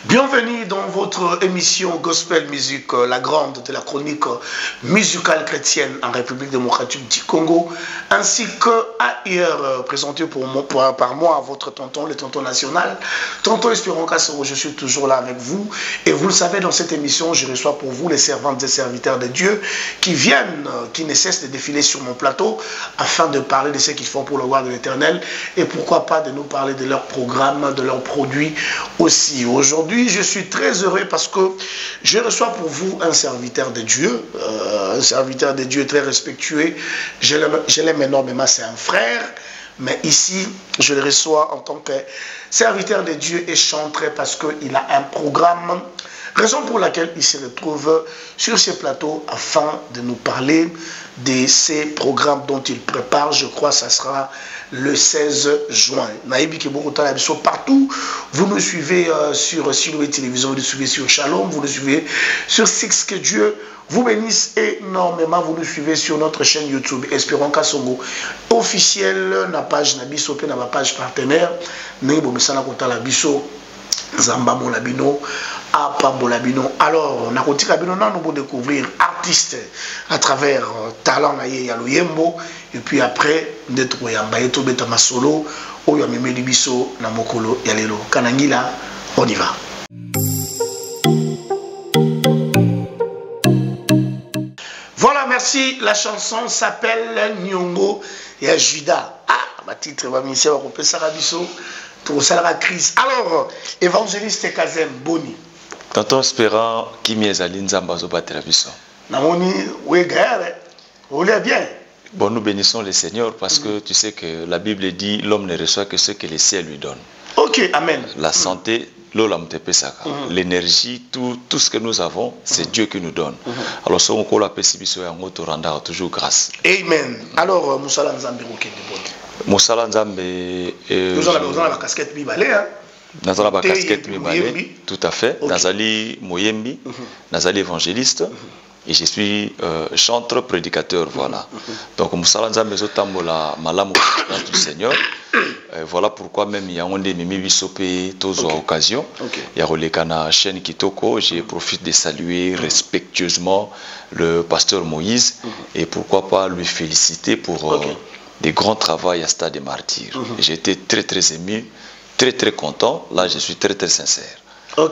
Bienvenue dans votre émission Gospel Music, la grande de la chronique musicale chrétienne en République démocratique du Congo, ainsi qu'ailleurs présenté par moi, votre tonton, le tonton national. Tonton Espérons Kassoro, je suis toujours là avec vous. Et vous le savez, dans cette émission, je reçois pour vous les servantes et serviteurs de Dieu qui viennent, qui ne cessent de défiler sur mon plateau afin de parler de ce qu'ils font pour le roi de l'Éternel et pourquoi pas de nous parler de leurs programmes, de leurs produits aussi. Aujourd'hui, je suis très heureux parce que je reçois pour vous un serviteur de Dieu très respectueux. Je l'aime énormément, c'est un frère, mais ici, je le reçois en tant que serviteur de Dieu et chanteur parce qu'il a un programme, raison pour laquelle il se retrouve sur ce plateau afin de nous parler de ces programmes dont il prépare. Je crois que ça sera le 16 juin. Partout, vous nous suivez sur Siloué Télévision, vous nous suivez sur Shalom, vous nous suivez sur Six. Que Dieu vous bénisse énormément. Vous nous suivez sur notre chaîne YouTube Espérons Kassongo officiel, na page Nabiso, pe na page partenaire. Nebo mesana kota la biso Zamba Molabino, Apa Molabino. Alors, na koti kabino na nous découvrir artistes à travers talent na ye ya loyembo et puis après ndetro ya mbayeto beta masolo oyo memeli biso na mokolo ya lelo. Kanangila, on y va. Voilà, merci. La chanson s'appelle Nyongo et Juda. Ah, ma titre va m'initier à couper Sarabiso. Tout ça la crise. Alors, évangéliste Kazem Boni. Tonton Espérant qui m'y est allé Nzambazo Baterabiso. Namoni, oui, guerre. Vous voulez bien. Bon, nous bénissons le Seigneur parce que tu sais que la Bible dit l'homme ne reçoit que ce que le ciel lui donne. Ok, amen. La santé, l'énergie, tout ce que nous avons, c'est Dieu qui nous donne. Alors, si on a toujours grâce. Amen. Alors, Moussala Nzambe Roké de Boni. Moussala Nzambe. Nous avons la casquette Bibalé, hein? Nazala ba casquette Mibale, tout à fait. Okay. Nazali Moyembi, Nazali évangéliste. Et je suis chanteur, prédicateur, voilà. Donc, Moussala Nzambe Zotambola Malamu du Seigneur. Voilà pourquoi même il y a un des Mimi Bissopé, tous à occasion. Il y a Rolekana chaîne Kitoko. Je profite de saluer respectueusement le pasteur Moïse. Et pourquoi pas lui féliciter pour des grands travaux à Stade des Martyrs. J'étais très ému, très content. Là, je suis très sincère.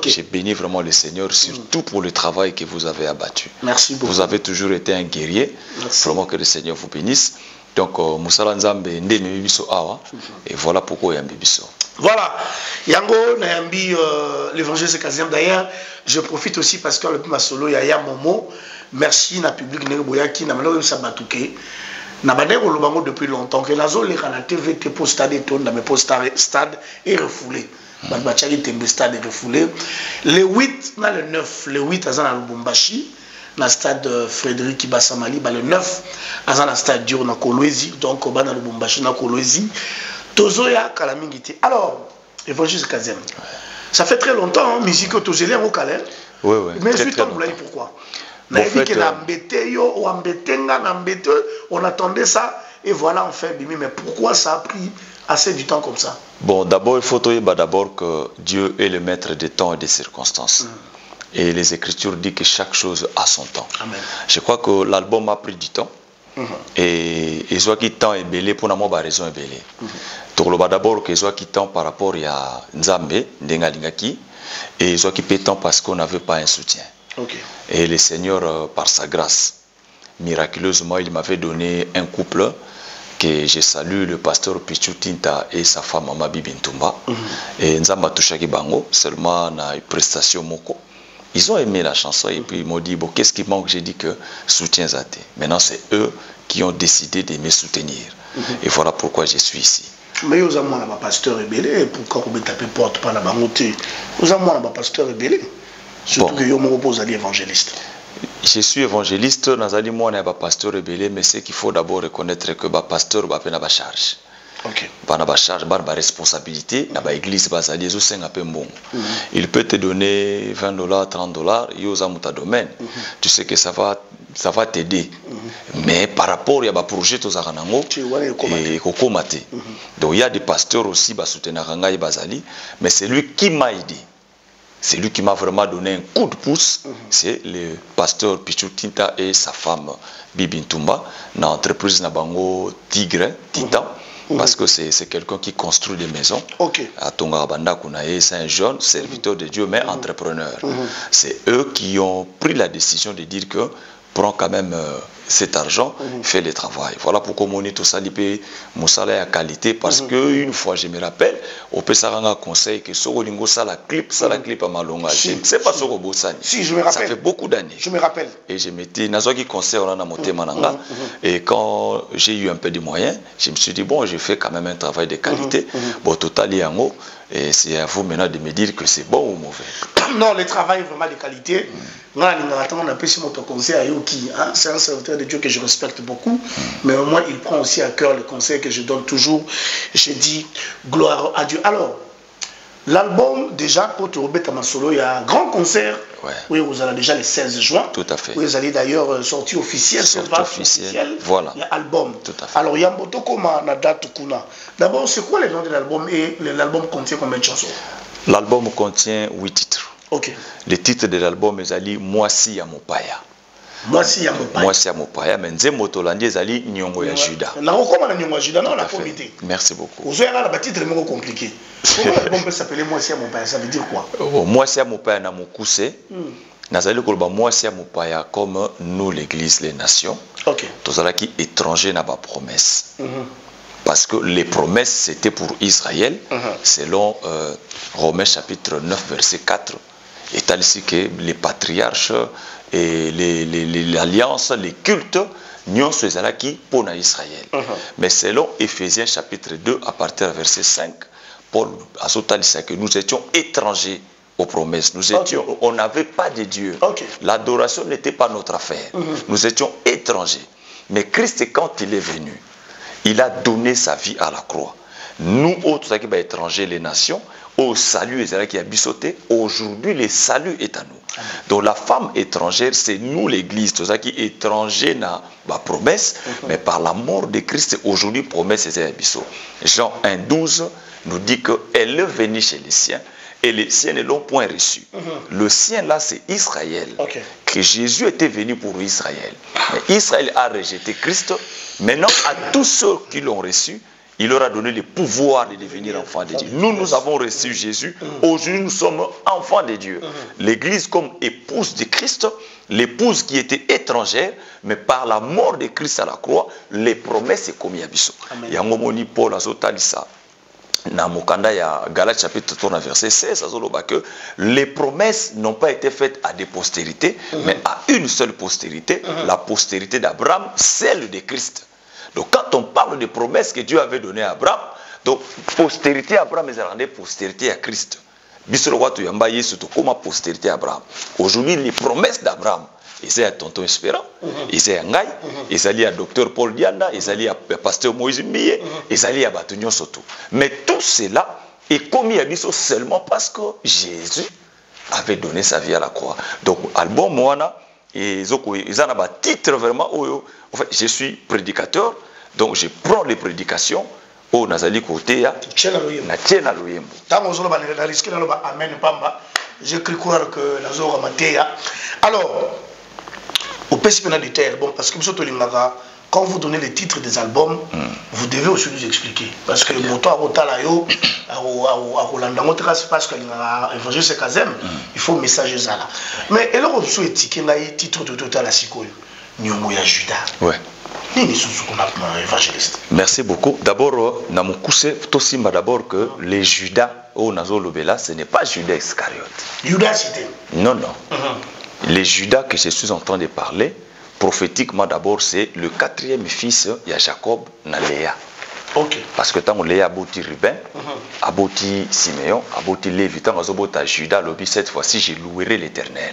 J'ai béni vraiment le Seigneur, surtout pour le travail que vous avez abattu. Merci beaucoup. Vous avez toujours été un guerrier. Merci. Vraiment que le Seigneur vous bénisse. Donc, Moussala Nzambe Ndeme Biso Awa. Et voilà pourquoi Yambi Biso. Voilà. Yango Nayambi, l'évangéliste Kazem. D'ailleurs, je profite aussi parce que le Masolo Yaya Momo, merci na public Neboyaki, na Malo Sabatouke. Depuis longtemps que la zone la TV te poste stade dans mes stade est refoulé. Stade est refoulé. Le 8 le 9, le 8 à Lubumbashi, dans le stade Frédéric Ibassamali, le 9 à la stade Dur na Kolwezi, donc au Lubumbashi na Kolwezi. Tozoya Kalamingiti. Alors, évangéliste Kazem. Ça fait très longtemps, musique Tozélé en Calais. Oui. Mais je suis pourquoi? On attendait ça et voilà on fait mais pourquoi ça a pris assez du temps comme ça? Bon, d'abord il faut d'abord que Dieu est le maître des temps et des circonstances. Et les Écritures disent que chaque chose a son temps. Amen. Je crois que l'album a pris du temps. Et il soit qui temps est belé pour la raison est belé. Donc d'abord que soit qui temps par rapport à Nzambe, Ndengalingaki, et soit qui peut temps parce qu'on n'avait pas un soutien. Et le Seigneur, par sa grâce, miraculeusement, il m'avait donné un couple que je salue, le pasteur Pichu Tinta et sa femme Mama Bibintumba. Et Nzamba Touchaki Bango, seulement na prestation moko. Ils ont aimé la chanson et puis ils m'ont dit, bon, qu'est-ce qui manque? J'ai dit que soutiens à thé. Maintenant, c'est eux qui ont décidé de me soutenir. Et voilà pourquoi je suis ici. Mais vous avez un pasteur ébélé, pourquoi vous tapez porte par la bangoté? Vous avez un pasteur ébélé. Surtout que vous repose à l'évangéliste. Je suis évangéliste, nazali moi na ba pasteur rebelle, mais c'est qu'il faut d'abord reconnaître que ba pasteur ba pena ba charge. bana ba charge bana ba responsabilité na ba église bazali zo senga pe mbongo. Il peut te donner $20 $30 yo za muta domaine. Tu sais que ça va t'aider. Mais par rapport à ba projet to za kanango et kokomate. Donc il y a des pasteurs aussi ba soutenir ngai bazali, mais c'est lui qui m'a aidé. C'est lui qui m'a vraiment donné un coup de pouce. C'est le pasteur Pichou Tinta et sa femme Bibi Ntumba dans l'entreprise Nabango Tigre, Titan. Parce que c'est quelqu'un qui construit des maisons. À Tongarabanda Kounae, c'est un jeune serviteur de Dieu, mais entrepreneur. C'est eux qui ont pris la décision de dire que prend quand même cet argent, fait le travail. Voilà pourquoi on est tout ça, mon salaire à qualité, parce que une fois, je me rappelle, on peut s'arranger un conseil que Sogolingo, ça la clip à Malonga. Je ne sais pas ce que si, je me rappelle. Ça fait beaucoup d'années. Je me rappelle. Et je m'étais, Nazoki conseil, on a monté Mananga. Et quand j'ai eu un peu de moyens, je me suis dit, bon, je fais quand même un travail de qualité. Bon, total, il y a un mot. Et c'est à vous maintenant de me dire que c'est bon ou mauvais. Non, le travail est vraiment de qualité. On a pris mon conseil à Yoki. C'est un serviteur de Dieu que je respecte beaucoup. Mais au moins, il prend aussi à cœur le conseil que je donne toujours. Je dis gloire à Dieu. Alors, l'album, déjà, pour te remettre à ma solo, il y a un grand concert. Oui, vous allez déjà le 16 juin. Tout à fait. Oui, vous allez d'ailleurs sortir officielle. Sortie officielle. Voilà. Il y a album. Tout à fait. Alors, il y a un boto comme date Kuna. D'abord, c'est quoi le nom de l'album et l'album contient combien de chansons? L'album contient 8 titres. Le titre de l'album est Ali Mwasi ya Mopaya. Mwasi ya Mopaya. Mwasi ya Mopaya, mais Nzembo Tolandi ezali Nyongo ya Juda. Comment Nyongo ya Juda? Non, la comité. Merci beaucoup. Vous avez un titre vraiment compliqué. Pourquoi l'album peut s'appeler Mwasi ya Mopaya? Ça veut dire quoi? Mwasi ya Mopaya na Mokuse. Nazali koloba Mwasi ya Mopaya comme nous l'église, les nations. Tozalaki étranger na ba promesse. Parce que les promesses, c'était pour Israël, selon Romains chapitre 9, verset 4. Étant ici que les patriarches et l'alliance, les cultes, nous sommes qui pour Israël. Mais selon Éphésiens chapitre 2, à partir du verset 5, Paul a dit que nous étions étrangers aux promesses. Nous étions, on n'avait pas de Dieu. L'adoration n'était pas notre affaire. Nous étions étrangers. Mais Christ, quand il est venu, il a donné sa vie à la croix. Nous, autres qui sommes étrangers, les nations, au salut qui a bissoté, aujourd'hui, le salut est à nous. Donc la femme étrangère, c'est nous l'église, tout ça qui est étranger dans la promesse, mais par la mort de Christ, aujourd'hui, promesse est à bissot. Jean 1,12 nous dit qu'elle est venue chez les siens, et les siens ne l'ont point reçu. Le sien là, c'est Israël. Que Jésus était venu pour Israël. Mais Israël a rejeté Christ. Maintenant, à tous ceux qui l'ont reçu, il leur a donné le pouvoir de devenir enfants de Dieu. Nous, nous avons reçu Jésus. Aujourd'hui, nous sommes enfants de Dieu. L'église comme épouse de Christ, l'épouse qui était étrangère, mais par la mort de Christ à la croix, les promesses sont commises à Bissot. Il y a un moment où Paul a dit ça. Dans Mokanda, il y a Galates chapitre 3, verset 16, que les promesses n'ont pas été faites à des postérités, mais à une seule postérité, la postérité d'Abraham, celle de Christ. Donc quand on parle des promesses que Dieu avait données à Abraham, donc postérité à Abraham, ils rendaient postérité à Christ. Comment postérité à Abraham? Aujourd'hui, les promesses d'Abraham, ils sont à Tonton Espérant, ils sont à Ngaï, ils sont à Docteur Paul Dianda, ils sont à Pasteur Moïse Mbiye, ils sont à Batunion Soto. Mais tout cela est commis à Bissot seulement parce que Jésus avait donné sa vie à la croix. Donc, album Moana, ils ont un titre vraiment. En fait, je suis prédicateur, donc je prends les prédications. Oh, Nazali côté ya. Na tiena loyembo. Tant on va la risquer là bas amen pamba. J'ai cru croire que la zora matéya. Alors, au PSPNA du terre, bon parce que quand vous donnez les titres des albums, vous devez aussi nous expliquer. Parce que moto a rotala yo, a Rolanda Motras parce qu'il a évangile ce kazem, il faut message ça là. Mais elle a reçu étiqueté les titres de total à Sikoyo. Nyongo ya Juda. Ouais. Merci beaucoup. D'abord, d'abord que les Judas au Nazo Lobela, ce n'est pas Judas Iscariote. Judas c'était. Non, non. Les Judas que je suis en train de parler, prophétiquement d'abord, c'est le 4e fils, il y a Jacob, na Léa. Parce que tant que Léa a bouti Ruben, a bouti Siméon, a bouti Lévi, tant que Judas, cette fois-ci, j'ai louerai l'Éternel.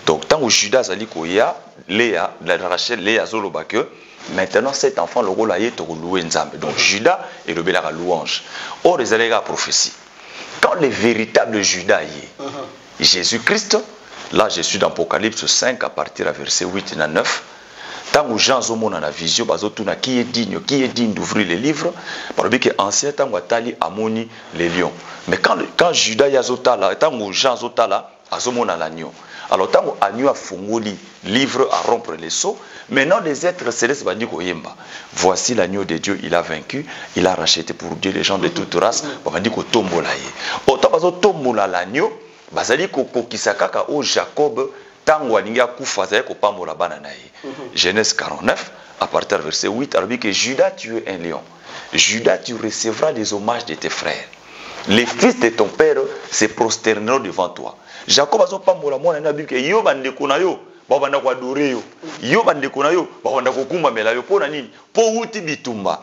Donc tant que Judas a dit qu'il y a Léa, la Rachel, Léa Zolobake, maintenant cet enfant le rôle aye to louer nzambe. Donc Judas est le belaka louange. Or les allégas prophétie. Quand le véritable Judas est Jésus-Christ, là je suis dans Apocalypse 5 à partir à verset 8 et 9. Tant que Jean Zomon a la vision, qui est digne d'ouvrir les livres, par le que ancien tant que Tali Amoni les lions. Mais quand Judas Yazotala, tant que Jean Zotala, Azomon a l'agneau. Alors tant que l'agneau a fongoli livre à rompre les seaux, maintenant les êtres célestes vont dire Yemba. Voici l'agneau de Dieu, il a vaincu, il a racheté pour Dieu les gens de toute race. On va dire que Tombolaye. Autant que Tombola l'agneau, bazali ko kisakaka au Jacob. Genèse 49, à partir du verset 8, alors que Judas, tu es un lion. Judas, tu recevras les hommages de tes frères. Les fils de ton père se prosterneront devant toi. Jacob a pas mola moi na bible que yo bande kuna yo ba banda ko adore yo. Yo bande kuna yo ba banda ko kumba mela yo pona nini? Po uti bitumba.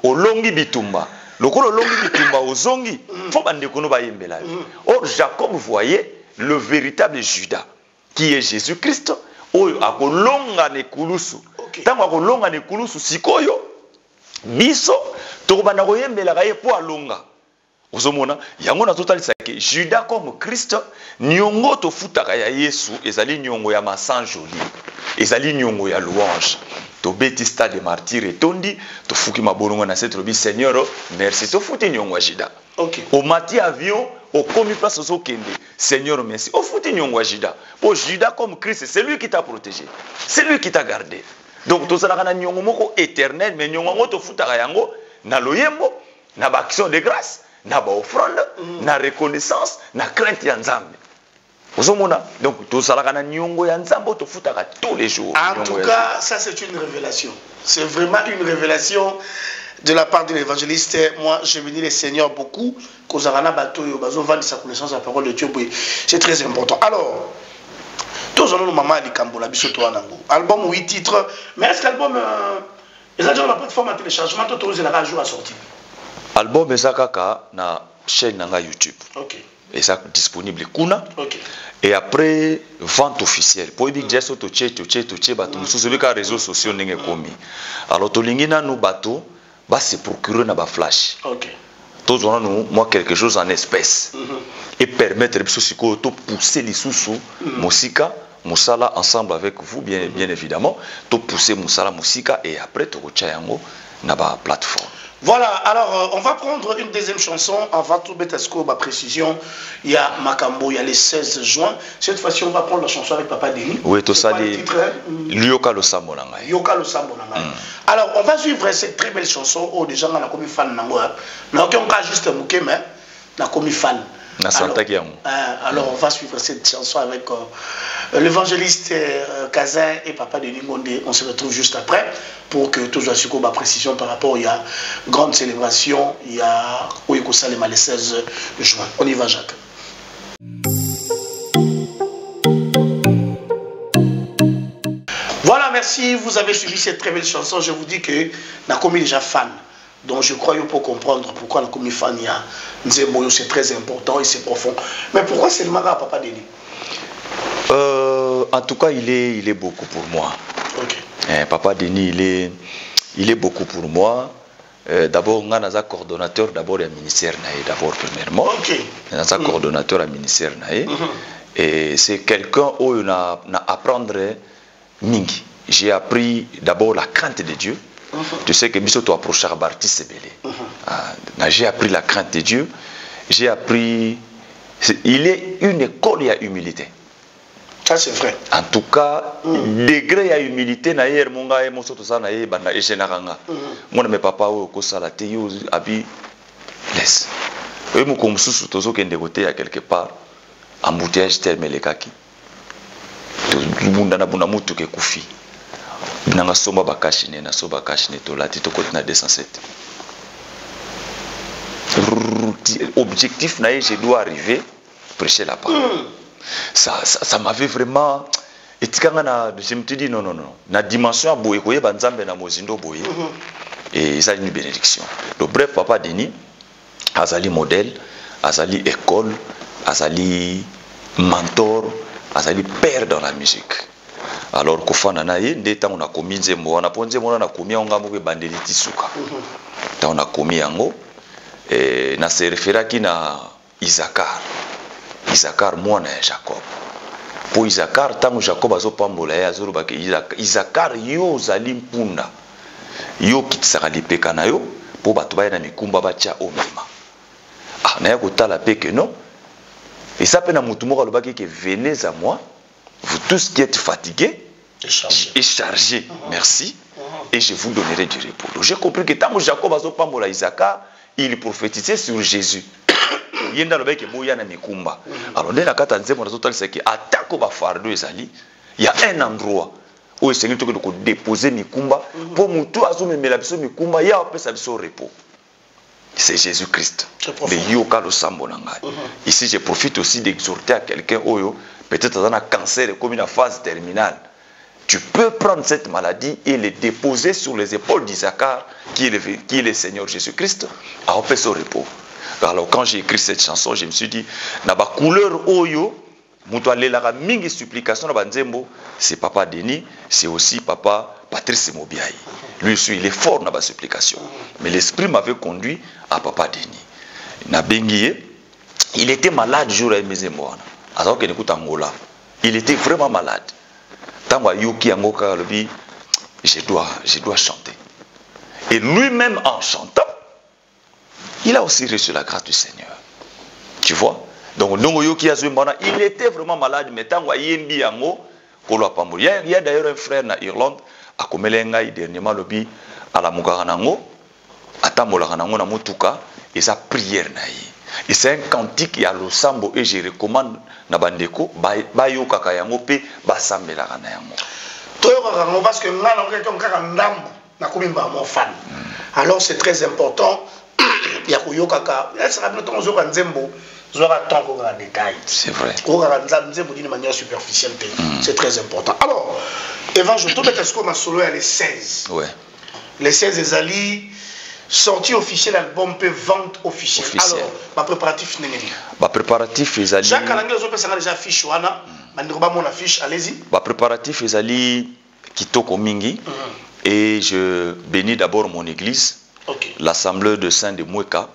Olongi bitumba. Lokolo longi bitumba ozongi. Fo bande kuno ba yembela yo. Or Jacob voyait le véritable Judas, qui est Jésus-Christ, oyo akolonga ne kulusu. Tango akolonga ne kulusu sikoyo biso tokobanda koyembela kaye po alonga. Ozomona yango na totalisa ke Judas comme Christ nyongo to futaka ya Yesu ezali nyongo ya masanjoli. Ezali nyongo ya louange. To beti stade martyr etondi to fuki mabolongo na cette robi Seigneur merci to futi nyongo ya Judas. Au mati avion au commis place au kende. Seigneur merci. Au futi nyongo ya Judas. Pour Judas comme Christ, c'est lui qui t'a protégé. C'est lui qui t'a gardé. Donc to sala kana nyongo moko éternel mais nyongo to futaka yango na loyembo na ba action de grâce. Na ba offrande, na reconnaissance, na crainte ya Nzambe. Donc tout ça là nyongo ya Nzambe to futaka tous les jours. En tout cas, ça c'est une révélation. C'est vraiment une révélation de la part de l'évangéliste. Moi, je bénis le Seigneur beaucoup. Kozarana batoyo bazo vendre sa connaissance la parole de Dieu. C'est très important. Alors, tous on a maman Likambola biso to anango. Album 8 titres, mais est-ce que l'album est déjà la plateforme de téléchargement tout autorisé la jour à sortir? Album Ezakaka na chaîne nanga YouTube. OK. Et ça disponible kuna. OK. Et après vente officielle. Pour dire gesso to che bato mususu bika réseaux sociaux ndenge komi. Alors to lingina no bato ba se procurer na ba flash. OK. Tous on a nous moi quelque chose en espèce. Et permettre biso siko to pousser les sous musika musala ensemble avec vous bien évidemment, to pousser musala musika et après to kocha yango na ba plateforme. Voilà, alors on va prendre une deuxième chanson avant tout Betasco, ma précision. Il y a Makambo, il y a les 16 juin. Cette fois-ci, on va prendre la chanson avec Papa Denis. Oui, tout ça dit Yoka lo Sambo Nangai. Yoka lo Sambo Nangai. Alors, on va suivre cette très belle chanson. Oh, déjà, on a commis fan Nangoa. Non, on a juste Mouké, mais on a commis fan. Alors, on va suivre cette chanson avec l'évangéliste Kazin et Papa Denis Mondé. On se retrouve juste après pour que tous soient sur ma précision par rapport. Il y a grande célébration. Il y a Ouyeko Salema le 16 juin. On y va, Jacques. Voilà, merci. Vous avez suivi cette très belle chanson. Je vous dis que Nakomi est déjà fan. Donc je crois qu'il faut comprendre pourquoi la commis Fania Nzemboyo c'est très important et c'est profond. Mais pourquoi c'est le mara Papa Denis? En tout cas, il est beaucoup pour moi. Okay. Papa Denis, il est beaucoup pour moi. D'abord, on a un coordonnateur d'abord du ministère Naé, d'abord premièrement. On a un coordonnateur du ministère Naé. Et c'est quelqu'un où on a apprendre mingi. J'ai appris d'abord la crainte de Dieu. Tu sais que Biso doit approcher à Bartis Sebele. J'ai appris la crainte de Dieu. J'ai appris. Il est une école à humilité. Ça c'est vrai. En tout cas, degré à humilité, naïr monga et monso tout ça naïr banda et généranga. Moi mes papa ou kosala te yo abi laisse. Et mon comme sous tout ça qui est dégoté à quelque part, embouteillage terme les kaki. Tout le monde na buna mutu ke kufi. Nanga somba bakashine na soba kashine to lati to côté na 207. Objectif naïr je dois arriver prêcher la parole. Ça m'avait vraiment. Et je me suis dit non. La dimension à Boye, na Mozindo Boye. Et ça a une bénédiction. Donc, bref, Papa Denis, Azali modèle, Azali école, Azali mentor, Azali père dans la musique. alors kofana na ye nde tango na komi nzembo wana po nzembo wana na komi yango moko ebandeli ti suka tango na komi yango na se referaki na Isakar mwana ya Jacob po Isakar tango Jacob azopambola ye azolobaki Isakar yo ozali mpunda yo okitisaka lipeka na yo po bato baya na mikumba batya omema naya kotala pe ke non eza mpe na motu moko alobaki ke venez à moi vous tous qui êtes fatigués et chargés merci et je vous donnerai du repos. Donc j'ai compris que tant que Jacob azopambola Isaacar il prophétisait sur Jésus yenda lobaki boya na mikumba alors nde na kata nzembo nazotalisa ke atako ba fardo ezali il y a un endroit où il s'agit de déposer mikumba pour mutu azomemela biso mikumba ya opesa biso repos. C'est Jésus-Christ. Ici, je profite aussi d'exhorter à quelqu'un, peut-être dans un cancer comme une phase terminale. Tu peux prendre cette maladie et le déposer sur les épaules d'Isaacar, qui est le Seigneur Jésus-Christ, à opérer son repos. Alors, quand j'ai écrit cette chanson, je me suis dit, na ba couleur oyo, mingi supplication na banzembo, c'est Papa Denis, c'est aussi Papa Patrice Mobiaï. Lui aussi, il est fort dans la supplication. Mais l'esprit m'avait conduit à Papa Denis. Nabengiye, il était malade jour à Mezemboana. Alors qu'il écoute Angola, il était vraiment malade. Tant Yuki Angoka lui, je dois chanter. Et lui-même en chantant, il a aussi reçu la grâce du Seigneur. Tu vois? Donc, il était vraiment malade, mais tant qu'il y a il y a d'ailleurs un frère en Irlande, à Komelenga, dernièrement, lobby, à la Mugaranango, à Tamolaranango, na Mutuka, et sa prière. Et c'est un cantique qui a le sambo, et je recommande, Nabandeko, Bayo Kakayango, Pe, Basambe la Ranayango. Parce que alors c'est très important. Il y a c'est vrai. De manière superficielle. C'est très important. Alors, Evan, je trouve que ma solo les 16. Ouais. Les 16 des alliés sorti officiel, l'album peut vente officielle. Alors, ma préparatif n'est pas. Ma préparatif les alliés. Jacques Alangue, les autres déjà affiche wana. Mandroba mon affiche, allez-y. Ma préparatif les alliés Kitoko Mingi. Et je bénis d'abord mon église. L'assemblée de Saint de Mweka.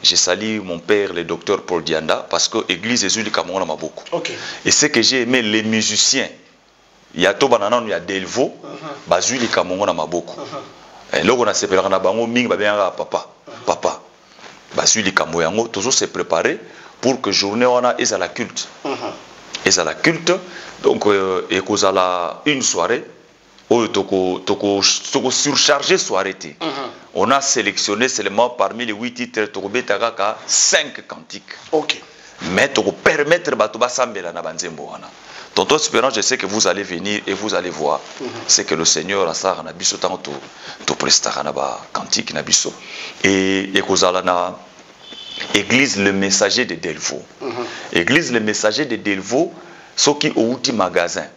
Je salue mon père, le docteur Paul Dianda, parce que l'église est du Cameroun m'a beaucoup. Et ce que j'ai aimé, les musiciens, il y a Tobanana, il y a Delvo, Bazui le Cameroun m'a beaucoup. Et là, on a séparé un bango, Ming, papa. Bazui le Cameroun, toujours se préparer pour que journée on a à la culte. Et à la culte, donc, et qu'on a une soirée. Toko surchargé soirée. On a sélectionné seulement parmi les 8 titres 5 cantiques. Mais pour permettre à Sambela na banzembo wana. Tonton Espérance, je sais que vous allez venir et vous allez voir. C'est que le Seigneur a ça na biso tant to prestara na ba cantique na biso. Et kozala na église le messager de Delvaux. Église le messager de Delvaux, ce qui au outil magasin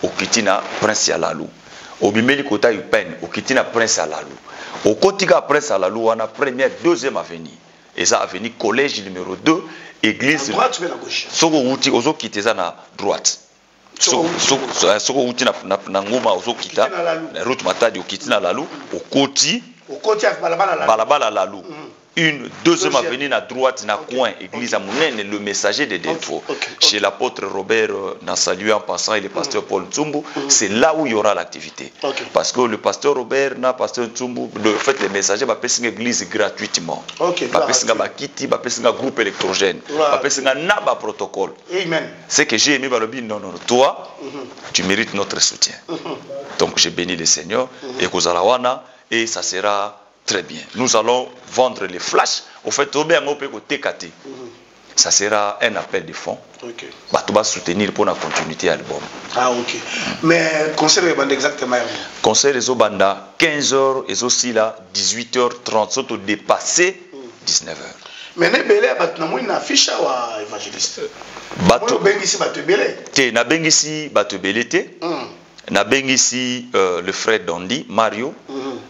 au Kitina Prince Yalalou. Au Bimeli Kota Upen, au Kitina Prince Alalou. Au Kotika Prince Alalou, on a première, deuxième avenue. Et ça, avenue collège numéro 2, église. À droite ou à la gauche? Soko Outi, Ozo Kiteza na droite. Soko Outi na Ngoma, Ozo Kita. La route Matadi, au Kitina Lalou. Au Koti. Au Koti, à Balabala Lalou. Une deuxième avenue à droite, na coin, église à Mounène, le messager de Delvaux. Chez l'apôtre Robert, n'a salué en passant, et le pasteur Paul Tsumbu, c'est là où il y aura l'activité. Parce que le pasteur Robert, n'a pasteur Tsumbu, de fait, les messagers, va passer une église gratuitement. Va passer un kiti, va passer un groupe électrogène, va passer un naba protocole. C'est que j'ai aimé Balobi, non, toi, tu mérites notre soutien. Donc, j'ai béni le Seigneur, et Kozalawana, et ça sera très bien. Nous allons vendre les flashs. Au fait, ça sera un appel de fonds. Tu vas soutenir pour la continuité de l'album. Ah, ok. Mais concert est bande exactement. Concert est banda 15h et aussi là 18h30, surtout dépassé 19h. Mais ne belé batna mo une affiche ou évangéliste. Bato bengisi bato belé. Té na bengisi bato belé té. Na bengisi le frère Dondi Mario.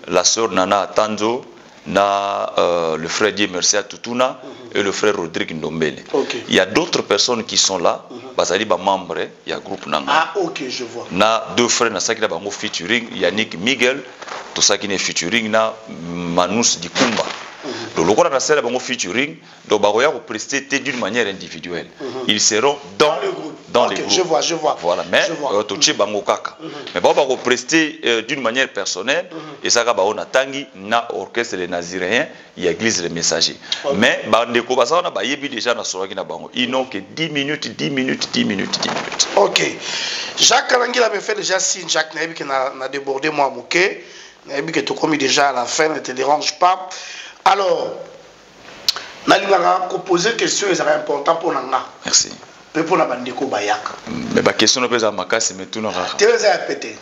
La sœur Nana Tanzo, na le frère Dieu merci à Tutuna et le frère Rodrigue Ndombele. Il y a d'autres personnes qui sont là, basali ba membre il y a groupe nanga. Ah OK, je vois. Na deux frères na sakina bango featuring Yannick Miguel, to sakine featuring na Manus Dikumba. Donc le groupe na sala bango featuring, donc ba roya ko prester d'une manière individuelle. Ils seront dans le groupe. Dans les groupes. Je vois. Voilà, mais toché bango kaka. Mais ba ko prester d'une manière personnelle et ça ba on a tangi na orchestre les naziréens, il y a église les messagers. Mais ba ndeko ba ça na ba yebi déjà na soaki na bango. Ils n'ont que 10 minutes. OK. Jacques Kalangi avait fait déjà signe. Jacques Naïbi qui n'a débordé moi Mouké. Naïbi qui est commis déjà à la fin, ne te dérange pas. Alors, Nalingara poser question, c'est important pour Nanga. Merci. Mais pour la bandeko bayak. Mais la question ne peut pas makasi mais tout n'aura. Tu veux répéter.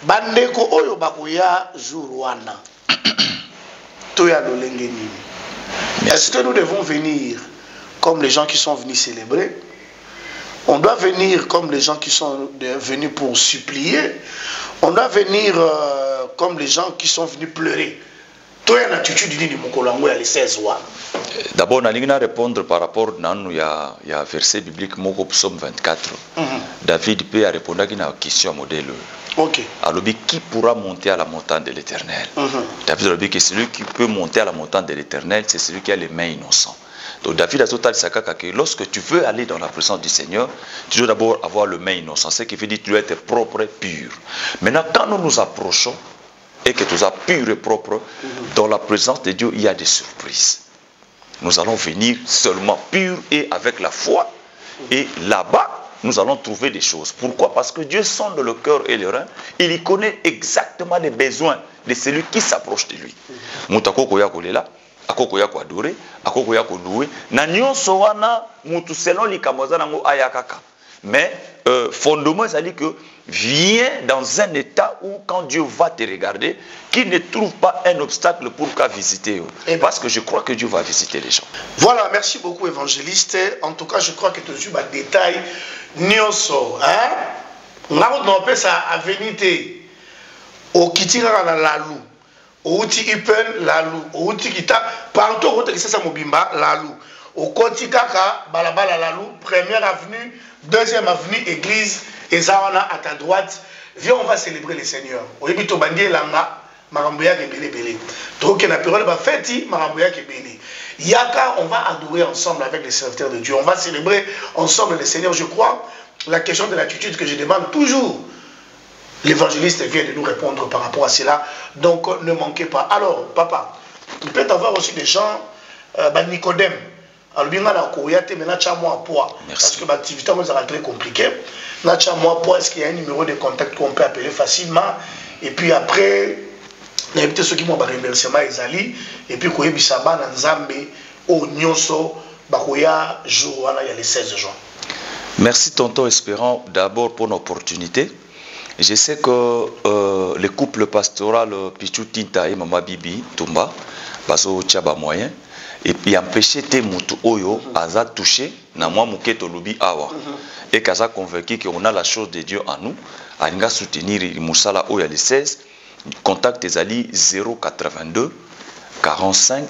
Bandeko oyo bakoya jour wana. Toya lolenge nini. Est-ce que nous devons venir comme les gens qui sont venus célébrer? On doit venir comme les gens qui sont venus pour supplier. On doit venir comme les gens qui sont venus pleurer. D'abord, on a répondre par rapport à un verset biblique, Moko Psaume 24. David peut répondre à une question modèle. Alors, qui pourra monter à la montagne de l'Éternel? David a dit que celui qui peut monter à la montagne de l'Éternel, c'est celui qui a les mains innocentes. Donc David a total sakaka que lorsque tu veux aller dans la présence du Seigneur, tu dois d'abord avoir le main innocent. Ce qui veut dire que tu dois être propre et pur. Maintenant, quand nous nous approchons, et que tu sois pur et propre, dans la présence de Dieu, il y a des surprises. Nous allons venir seulement pur et avec la foi. Et là-bas, nous allons trouver des choses. Pourquoi? Parce que Dieu sonde le cœur et le rein. Il y connaît exactement les besoins de celui qui s'approche de lui. Moutako koya kolela, akoko ya ko adorer, akoko ya ko louer. Na nyonso wana mutu selon likamoza nango ayakaka. Mais fondement, ça dit que viens dans un état où quand Dieu va te regarder, qu'il ne trouve pas un obstacle pour qu'à visiter. Parce que je crois que Dieu va visiter les gens. Voilà, merci beaucoup évangéliste. En tout cas, je crois que tu as eu un détail. Nyonso, hein? On a ça à veniter. Au Kitinga na Lalou. Au Uti Ipen Lalou. Au Uti Kita. Partout où tu as Mobimba Lalou. Au Kotikaka, Balabala Lalou. Première avenue. Deuxième avenue, église, et Zawana à ta droite. Viens, on va célébrer le Seigneur. Au début, tu vas dire Langa, Maramboya qui est belé. Donc, il y a une période de fête, Maramboya qui est belé. Yaka, on va adorer ensemble avec les serviteurs de Dieu. On va célébrer ensemble le Seigneur. Je crois, la question de l'attitude que je demande toujours, l'évangéliste vient de nous répondre par rapport à cela. Donc, ne manquez pas. Alors, papa, il peut y avoir aussi des gens, Nicodème. Alors, bien, parce que l'activité est très compliquée. Est-ce qu'il y a un numéro de contact qu'on peut appeler facilement? Et puis après, il y a ceux qui m'ont remerciement et puis il y a Nzambe au Nyonso, il y a le 16 juin. Merci tonton Espérant d'abord pour l'opportunité. Je sais que le couple pastoral Pichou Tinta et Mama Bibi Tumba, Baso Tchaba moyen. Et puis empêcher tes mutu oyo aza touché na moi muketo lubi awa et kaza convaincu qu'on a la chose de Dieu en nous alinga soutenir musala oya le 16 contact des ali 082 45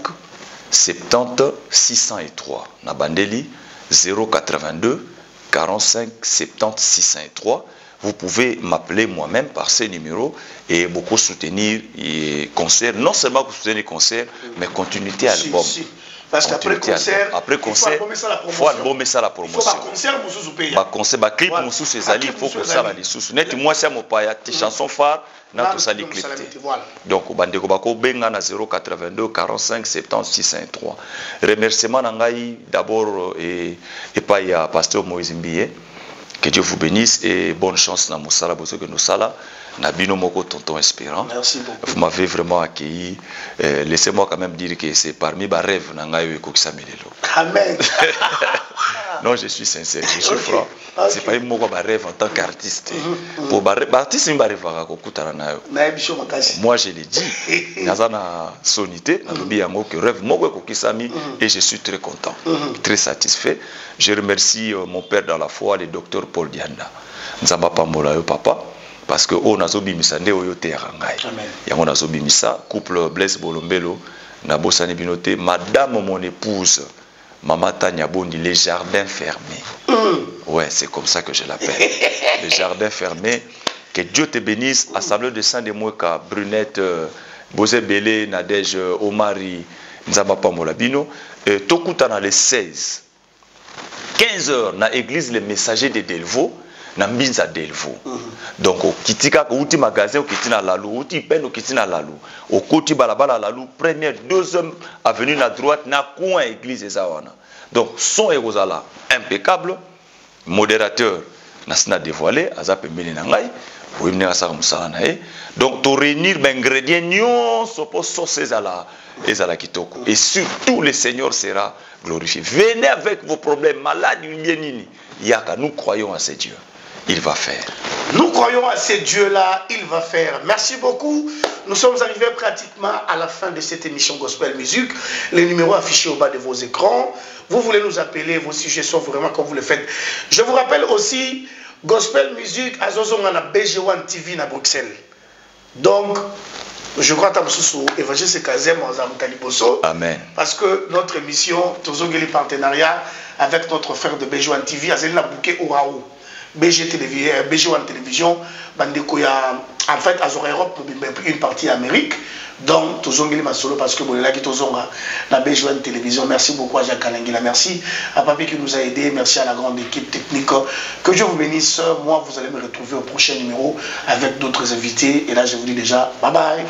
70 603 na bandeli 082 45 70 603. Vous pouvez m'appeler moi-même par ces numéros et beaucoup soutenir les concerts. Non seulement vous soutenir les concerts, mais continuité à l'album. Parce qu'après concert, il faut albumer ça la promotion. Il faut concert, clip, il faut que ça va les sous. Net moi c'est mon paya, tes chansons phares, na tout ça les clips. Donc bande ko bako benga na 082 45 70 603. Remerciement nangai d'abord et pas ya pasteur Moïse Mbiye. Que Dieu vous bénisse et bonne chance dans Moussala Bozo que nous sala. Nabino Moko Tonton Espérant. Merci beaucoup. Vous m'avez vraiment accueilli. Laissez-moi quand même dire que c'est parmi mes rêves Nangayo et Kokisamelelo. Amen. Non, je suis sincère, je suis franc. C'est pas mon rêve en tant qu'artiste. Pour artiste, moi je l'ai dit. Nazana sonité, que rêve Moko Kokisami et je suis très content, très satisfait. Je remercie mon père dans la foi, le docteur Paul Dianda. Nzamba Pambola papa. parce que on a zobimisa nde oyo te rangai yango na zobimisa couple Blaise Bolombelo na bosani binote madame mon épouse Maman Tania Bondi, les jardins fermés. Ouais, c'est comme ça que je l'appelle. Les jardins fermés. Que Dieu te bénisse. Assemblée de Saint de Moueka, Brunette, Bosé Belé, Nadège, Omari, Nzamapa Molabino. Tokuta na les 16. 15 heures, na église les messagers de Delvaux. Na mbinza Delvaux. Donc au kitika ko uti magasin au kitina lalu, uti pen au kitina lalu. Au koti balabala lalu, première, deuxième avenue na droite na coin église ezawana. Donc son erozala impeccable, modérateur nasina dévoilé, azape mbele na ngai, ou imne asaka musala na e. Donc to réunir ben ingrédients nyonso po sauce ezala kitoko. Et surtout le Seigneur sera glorifié. Venez avec vos problèmes, malades ou bien nini. Yaka, nous croyons à ce Dieu. Il va faire. Nous croyons à ce Dieu-là, il va faire. Merci beaucoup. Nous sommes arrivés pratiquement à la fin de cette émission Gospel Music. Les numéros affichés au bas de vos écrans. Vous voulez nous appeler, vos sujets sont vraiment comme vous le faites. Je vous rappelle aussi, Gospel Music à Zozongana BG1 TV à Bruxelles. Donc, je crois que nous évangile Kazem en Amen. Parce que notre émission, tous les partenariats avec notre frère de BG1 TV, Azelina Bouquet Ouraou. BG1 Télévision, en fait, à Europe, une partie Amérique. Donc, tous les solo parce que bon, là, la BG1 Télévision. Merci beaucoup à Jacques Alengila. Merci à Papi qui nous a aidés. Merci à la grande équipe technique. Que Dieu vous bénisse. Moi, vous allez me retrouver au prochain numéro avec d'autres invités. Et là, je vous dis déjà, bye bye.